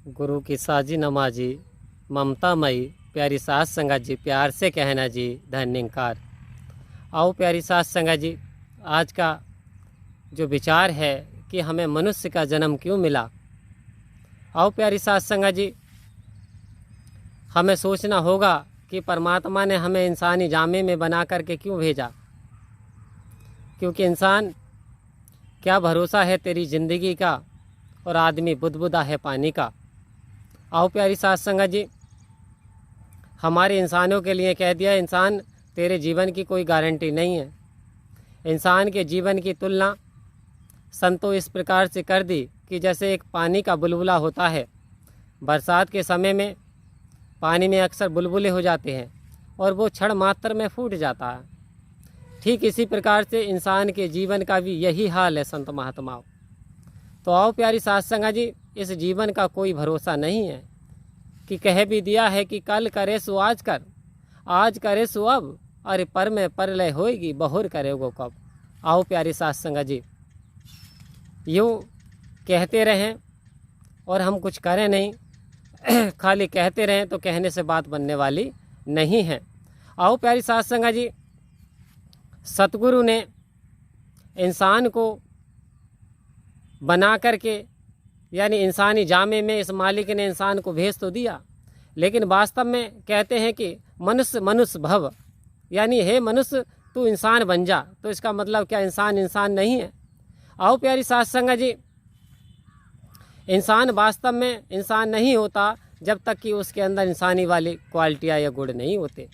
गुरु की साजी नमाजी ममता मई प्यारी सास संगत जी, प्यार से कहना जी धन्यकार। आओ प्यारी सास संगत जी, आज का जो विचार है कि हमें मनुष्य का जन्म क्यों मिला। आओ प्यारी सास संगत जी, हमें सोचना होगा कि परमात्मा ने हमें इंसानी जामे में बना करके क्यों भेजा। क्योंकि इंसान क्या भरोसा है तेरी ज़िंदगी का, और आदमी बुदबुदा है पानी का। आओ प्यारी सास संगत जी, हमारे इंसानों के लिए कह दिया, इंसान तेरे जीवन की कोई गारंटी नहीं है। इंसान के जीवन की तुलना संतों इस प्रकार से कर दी कि जैसे एक पानी का बुलबुला होता है। बरसात के समय में पानी में अक्सर बुलबुले हो जाते हैं और वो क्षण मात्र में फूट जाता है। ठीक इसी प्रकार से इंसान के जीवन का भी यही हाल है संत महात्माओं। तो आओ प्यारी सास संगत जी, इस जीवन का कोई भरोसा नहीं है कि कह भी दिया है कि कल करे सो आज कर, आज करे सो अब, अरे पर में परलय होएगी बहुर करेगो कब। आओ प्यारी सास संगत जी, यूँ कहते रहें और हम कुछ करें नहीं, खाली कहते रहें तो कहने से बात बनने वाली नहीं है। आओ प्यारी सास संगत जी, सतगुरु ने इंसान को बना करके, यानी इंसानी जामे में इस मालिक ने इंसान को भेज तो दिया, लेकिन वास्तव में कहते हैं कि मनुष्य मनुष्य भव, यानी हे मनुष्य तू इंसान बन जा। तो इसका मतलब क्या इंसान इंसान नहीं है। आओ प्यारी सास संगत जी, इंसान वास्तव में इंसान नहीं होता जब तक कि उसके अंदर इंसानी वाली क्वालिटियाँ या गुण नहीं होते।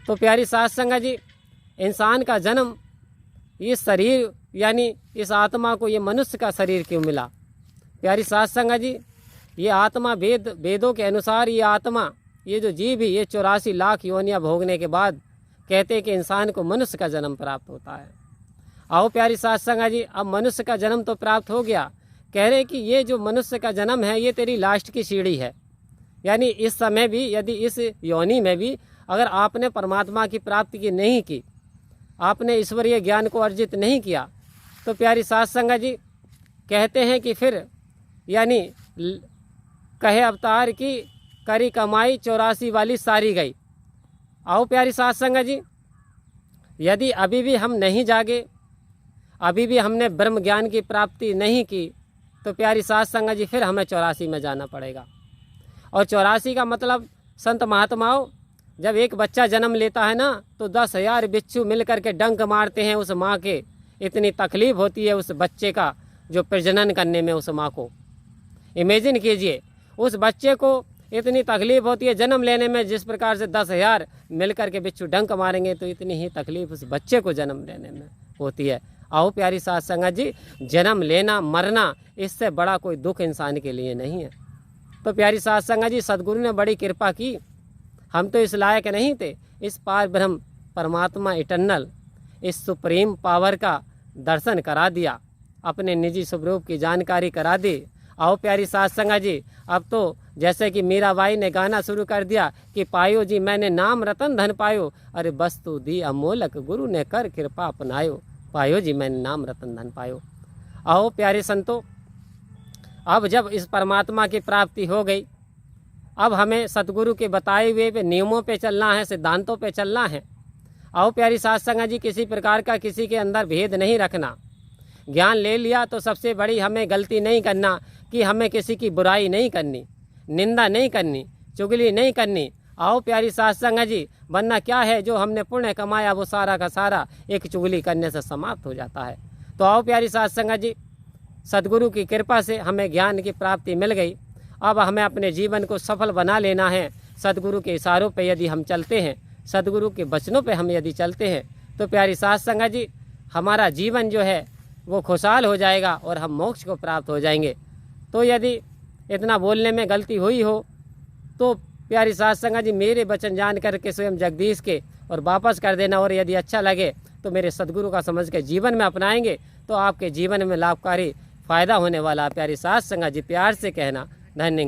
तो प्यारी सास संगत जी, इंसान का जन्म, ये शरीर यानी इस आत्मा को ये मनुष्य का शरीर क्यों मिला। प्यारी सास संगत जी, ये आत्मा वेदों के अनुसार ये आत्मा, ये जो जीव ही, ये 84 लाख योनियाँ भोगने के बाद कहते हैं कि इंसान को मनुष्य का जन्म प्राप्त होता है। आओ प्यारी सास संगत जी, अब मनुष्य का जन्म तो प्राप्त हो गया, कह रहे कि ये जो मनुष्य का जन्म है ये तेरी लास्ट की सीढ़ी है। यानी इस समय भी, यदि इस योनि में भी अगर आपने परमात्मा की प्राप्ति की नहीं की, आपने ईश्वरीय ज्ञान को अर्जित नहीं किया, तो प्यारी सास संगत जी कहते हैं कि फिर यानी कहे अवतार की करी कमाई 84 वाली सारी गई। आओ प्यारी सास संगत जी, यदि अभी भी हम नहीं जागे, अभी भी हमने ब्रह्म ज्ञान की प्राप्ति नहीं की, तो प्यारी सास संगत जी फिर हमें 84 में जाना पड़ेगा। और 84 का मतलब संत महात्माओं, जब एक बच्चा जन्म लेता है ना, तो 10,000 बिच्छू मिल करके डंक मारते हैं उस माँ के। इतनी तकलीफ़ होती है उस बच्चे का जो प्रजनन करने में, उस माँ को इमेजिन कीजिए, उस बच्चे को इतनी तकलीफ़ होती है जन्म लेने में। जिस प्रकार से 10,000 मिल करके बिच्छू डंक मारेंगे, तो इतनी ही तकलीफ़ उस बच्चे को जन्म लेने में होती है। आओ प्यारी सास संगत जी, जन्म लेना मरना, इससे बड़ा कोई दुख इंसान के लिए नहीं है। तो प्यारी सास संगत जी, सदगुरु ने बड़ी कृपा की, हम तो इस लायक नहीं थे। इस पार ब्रह्म परमात्मा इटर्नल, इस सुप्रीम पावर का दर्शन करा दिया, अपने निजी स्वरूप की जानकारी करा दी। आओ प्यारी सास संगत जी, अब तो जैसे कि मीराबाई ने गाना शुरू कर दिया कि पायो जी मैंने नाम रतन धन पायो, अरे वस्तु दी अमोलक गुरु ने कर कृपा अपनायो, पायो जी मैंने नाम रतन धन पायो। आओ प्यारे संतों, अब जब इस परमात्मा की प्राप्ति हो गई, अब हमें सतगुरु के बताए हुए नियमों पे चलना है, सिद्धांतों पे चलना है। आओ प्यारी सास संगत जी, किसी प्रकार का किसी के अंदर भेद नहीं रखना। ज्ञान ले लिया तो सबसे बड़ी हमें गलती नहीं करना कि हमें किसी की बुराई नहीं करनी, निंदा नहीं करनी, चुगली नहीं करनी। आओ प्यारी सास संगत जी, वरना क्या है, जो हमने पुण्य कमाया वो सारा का सारा एक चुगली करने से समाप्त हो जाता है। तो आओ प्यारी सास संगत जी, सदगुरु की कृपा से हमें ज्ञान की प्राप्ति मिल गई। अब हमें अपने जीवन को सफल बना लेना है। सदगुरु के इशारों पे यदि हम चलते हैं, सदगुरु के वचनों पे हम यदि चलते हैं, तो प्यारी सास संगत जी, हमारा जीवन जो है वो खुशहाल हो जाएगा और हम मोक्ष को प्राप्त हो जाएंगे। तो यदि इतना बोलने में गलती हुई हो, तो प्यारी सास संगत जी मेरे वचन जान करके स्वयं जगदीश के और वापस कर देना। और यदि अच्छा लगे तो मेरे सदगुरु का समझ के जीवन में अपनाएंगे, तो आपके जीवन में लाभकारी फ़ायदा होने वाला। प्यारी सास संगत जी, प्यार से कहना धन्यवाद।